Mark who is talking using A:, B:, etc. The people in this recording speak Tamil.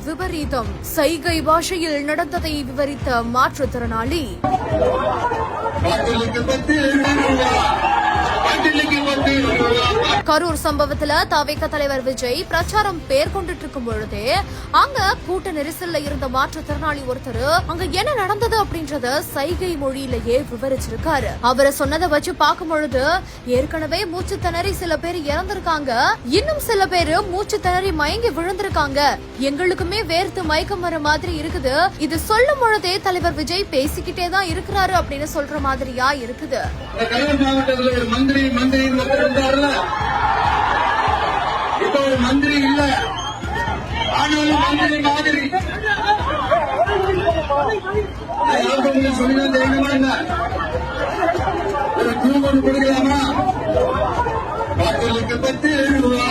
A: விபரீதம். சைகை பாஷையில் நடந்ததை விவரித்த மாற்றுத்திறனாளி. கரூர் சம்பவத்துல தவிக தலைவர் விஜய் பிரச்சாரம் பேர்கொண்டுட்டு இருக்கும் பொழுதே அங்க கூட்ட நெரிசல்ல இருந்த மாற்றுத்திறனாளி ஒருத்தர் அங்க என்ன நடந்தது அப்படின்றத சைகை மொழியிலேயே விவரிச்சிருக்காரு. அவரை சொன்னதை வச்சு பார்க்கும் பொழுது ஏற்கனவே மூச்சு திணறி சில பேர் இறந்திருக்காங்க, இன்னும் சில பேரு மூச்சு திணறி மயங்கி விழுந்திருக்காங்க, எங்களுக்குமே வேர்த்து மயக்கம் வர மாதிரி இருக்குது. இது சொல்லும் பொழுதே தலைவர் விஜய் பேசிக்கிட்டே தான் இருக்கிறாரு அப்படின்னு சொல்ற மாதிரியா இருக்குது.
B: இப்ப ஒரு மந்திரி இல்ல, ஆனாலும் மந்திரி மாதிரி சொல்லி தெரியுமா? ஒரு கூவன் கொடுக்கலாமா? பாத்திரத்துக்கு 10 ரூபா.